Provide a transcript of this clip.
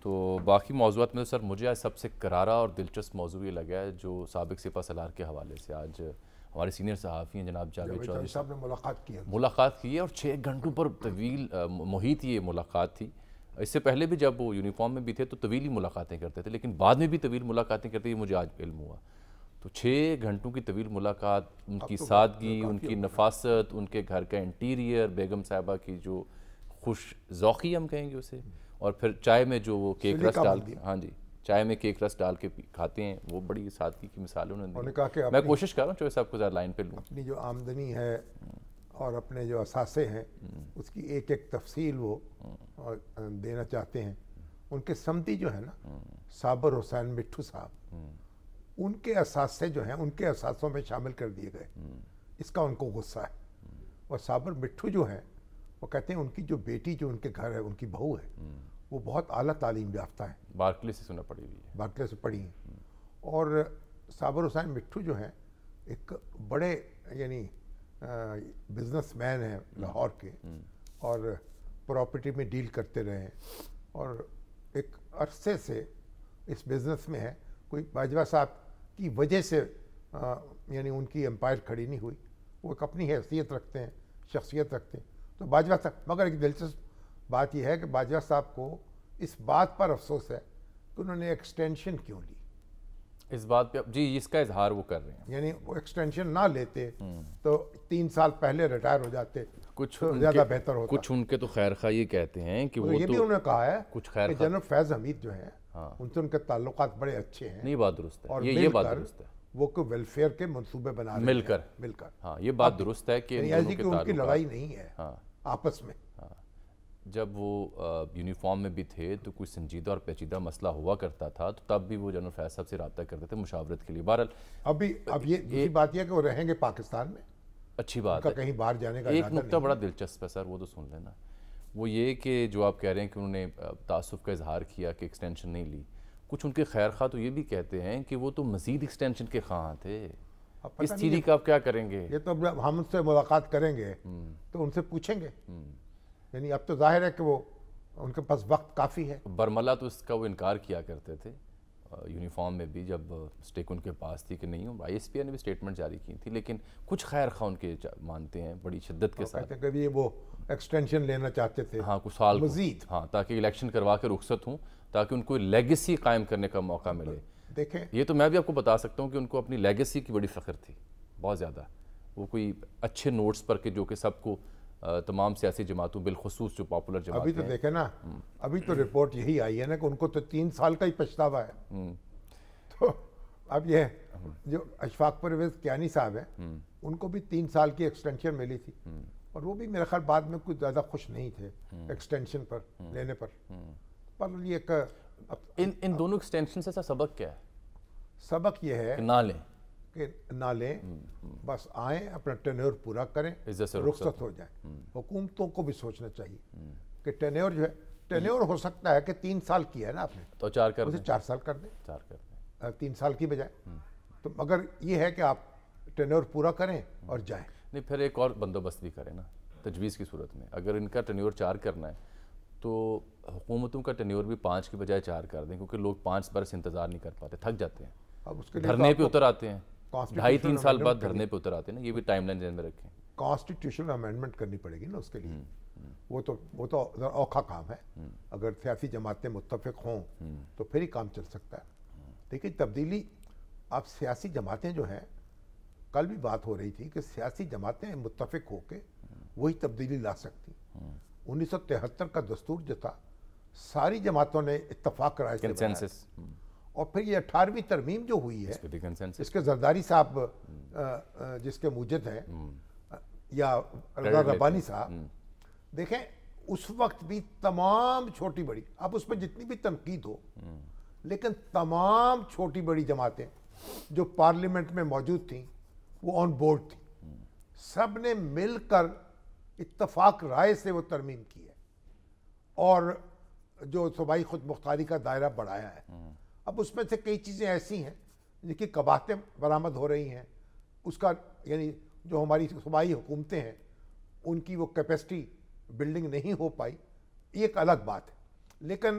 تو باقی موضوعات میں تو سر مجھے آج سب سے کرارا اور دلچسپ موضوع یہ لگا ہے جو سابق سپہ سالار کے حوالے سے آج ہمارے سینئر صحافی ہیں جناب جاوید چودھری صاحب نے ملاقات کی ہے، اور 6 گھنٹوں پر طویل محیط یہ ملاقات تھی. اس سے پہلے بھی جب وہ یونیفارم میں بھی تھے تو طویل ہی ملاقاتیں کرتے تھے، لیکن بعد میں بھی طویل ملاقاتیں کرتے، یہ مجھے آج علم ہوا. تو 6 گھنٹوں کی طویل ملاقات، ان کی سادگی، ان کی نفاست، ان کے گھر کا انٹیریئر، بیگم صاحبہ کی جو خوش ذوقی ہم کہیں گے اسے، اور پھر چائے میں جو وہ کیک رس ڈال کے، ہاں جی چائے میں کیک رس ڈال کے کھاتے ہیں، وہ بڑی سادگی کی مثال انہوں نے دی. میں کوشش کر رہا ہوں چوہے صاحب کو ذرا لائن پہ لوں. اپنی جو آمدنی ہے اور اپنے جو اثاثے ہیں اس کی ایک ایک تفصیل وہ دینا چاہتے ہیں. ان کے سمتی جو ہے نا صابر حسین مٹھو صاحب، ان کے اثاثے جو ہیں ان کے اثاثوں میں شامل کر دیے گئے. اس کا ان کو غصہ ہے. اور صابر مٹھو جو ہیں وہ کہتے ہیں ان کی جو بیٹی جو ان کے گھر ہے، ان کی بہو ہے، وہ بہت اعلیٰ تعلیم یافتہ ہے، بارکلے سے سنا پڑی ہوئی ہے، بارکلے سے پڑھی ہیں. اور صابر حسین مٹھو جو ہیں ایک بڑے یعنی بزنس مین ہیں لاہور کے، اور پراپرٹی میں ڈیل کرتے رہے ہیں، اور ایک عرصے سے اس بزنس میں ہے. کوئی باجوہ صاحب کی وجہ سے یعنی ان کی امپائر کھڑی نہیں ہوئی. وہ ایک اپنی حیثیت رکھتے ہیں، شخصیت رکھتے ہیں. تو باجوہ صاحب، مگر ایک دلچسپ بات یہ ہے کہ باجوہ صاحب کو اس بات پر افسوس ہے کہ انہوں نے ایکسٹینشن کیوں لی. اس بات پہ جی اس کا اظہار وہ کر رہے ہیں، یعنی وہ ایکسٹینشن نہ لیتے تو 3 سال پہلے ریٹائر ہو جاتے، کچھ زیادہ بہتر ہوتا. کچھ ان کے تو خیر خواہ یہ کہتے ہیں کہ وہ یہ بھی انہوں نے کہا ہے کچھ خیر کہ جنرل فیض حمید جو ہیں ان سے ان کے تعلقات بڑے اچھے ہیں. نہیں، بات درست ہے، اور یہ بات درست ہے، وہ کوئی ویلفیئر کے منصوبے بنا رہے ہیں مل کر. ہاں یہ بات درست ہے کہ ان کی لڑائی نہیں ہے آپس میں. جب وہ یونیفارم میں بھی تھے تو کوئی سنجیدہ اور پیچیدہ مسئلہ ہوا کرتا تھا تو تب بھی وہ جنرل فیض صاحب سے رابطہ کرتے تھے مشاورت کے لیے. بہرحال اب یہ بات یہ ہے کہ وہ رہیں گے پاکستان میں، اچھی بات ہے، کہیں باہر جانے کا ایک نقطہ بڑا دلچسپ ہے سر، وہ تو سن لینا. وہ یہ کہ جو آپ کہہ رہے ہیں کہ انہوں نے تعصب کا اظہار کیا کہ ایکسٹینشن نہیں لی. کچھ ان کے خیر خواہ تو یہ بھی کہتے ہیں کہ وہ تو مزید ایکسٹینشن کے خواہاں تھے. اس تھیری کا آپ کیا کریں گے؟ یہ تو ہم ان سے ملاقات کریں گے تو ان سے پوچھیں گے. یعنی اب تو ظاہر ہے کہ وہ ان کے پاس وقت کافی ہے. برملا تو اس کا وہ انکار کیا کرتے تھے یونیفارم میں بھی، جب اسٹیک ان کے پاس تھی کہ نہیں ہوں. آئی ایس پی نے بھی اسٹیٹمنٹ جاری کی تھی، لیکن کچھ خیر خواہ ان کے مانتے ہیں بڑی شدت کے ساتھ کہ یہ وہ ایکسٹینشن لینا چاہتے تھے، ہاں کچھ سال مزید، ہاں تاکہ الیکشن کروا کے رخصت ہوں، تاکہ ان کو لیگیسی قائم کرنے کا موقع ملے. دیکھیں یہ تو میں بھی آپ کو بتا سکتا ہوں کہ ان کو اپنی لیگیسی کی بڑی فخر تھی، بہت زیادہ. وہ کوئی اچھے نوٹس پر کہ جو کہ سب کو تمام سیاسی جماعتوں بالخصوص جو پاپولر جماعتیں ابھی تو دیکھیں نا، ابھی تو رپورٹ یہی آئی ہے نا کہ ان کو تو 3 سال کا ہی پچھتاوا ہے. تو اب یہ جو اشفاق پرویز کیانی صاحب ہیں ان کو بھی 3 سال کی ایکسٹینشن ملی تھی، اور وہ بھی میرے خیال بعد میں کچھ زیادہ خوش نہیں تھے ایکسٹینشن پر لینے پر. پر یہ ان دونوں ایکسٹینشن سے سبق کیا ہے؟ سبق یہ ہے کہ نہ لیں، بس آئیں اپنا ٹینیور پورا کریں، رخصت ہو جائیں. حکومتوں کو بھی سوچنا چاہیے کہ ٹینیور جو ہے، ٹینیور ہو سکتا ہے کہ 3 سال کی ہے نا آپ نے تو 4 کر دیں، اسے 4 سال کر دیں، 3 سال کی بجائے. تو مگر یہ ہے کہ آپ ٹینیور پورا کریں اور جائیں. نہیں، پھر ایک اور بندوبست بھی کریں نا تجویز کی صورت میں. اگر ان کا ٹینیور 4 کرنا ہے تو حکومتوں کا ٹینیور بھی 5 کی بجائے 4 کر دیں، کیونکہ لوگ 5 برس انتظار نہیں کر پاتے، تھک جاتے ہیں، اب اس کے لیے دھرنے پہ اتر آتے ہیں، 2.5-3 سال بعد دھرنے پہ اتر آتے ہیں نا. یہ بھی ٹائم لائن ذہن میں رکھیں. کانسٹیٹیوشنل امینڈمنٹ کرنی پڑے گی نا اس کے لیے. وہ تو اوکھا کام ہے. اگر سیاسی جماعتیں متفق ہوں تو پھر ہی کام چل سکتا ہے. دیکھیں تبدیلی، آپ سیاسی جماعتیں جو ہیں، کل بھی بات ہو رہی تھی کہ سیاسی جماعتیں متفق ہو کے وہی تبدیلی لا سکتی. 1973 کا دستور جو تھا ساری جماعتوں نے اتفاق رائے سے بنایا، اور پھر یہ 18ویں ترمیم جو ہوئی ہے اس کے زرداری صاحب جس کے موجد ہیں، یا رضا ربانی صاحب، دیکھیں اس وقت بھی تمام چھوٹی بڑی، اب اس پہ جتنی بھی تنقید ہو، لیکن تمام چھوٹی بڑی جماعتیں جو پارلیمنٹ میں موجود تھیں وہ آن بورڈ تھیں. سب نے مل کر اتفاق رائے سے وہ ترمیم کی ہے، اور جو صوبائی خود مختاری کا دائرہ بڑھایا ہے. اب اس میں سے کئی چیزیں ایسی ہیں جن کی قباحتیں برآمد ہو رہی ہیں. اس کا یعنی جو ہماری صوبائی حکومتیں ہیں ان کی وہ کیپیسٹی بلڈنگ نہیں ہو پائی، یہ ایک الگ بات ہے. لیکن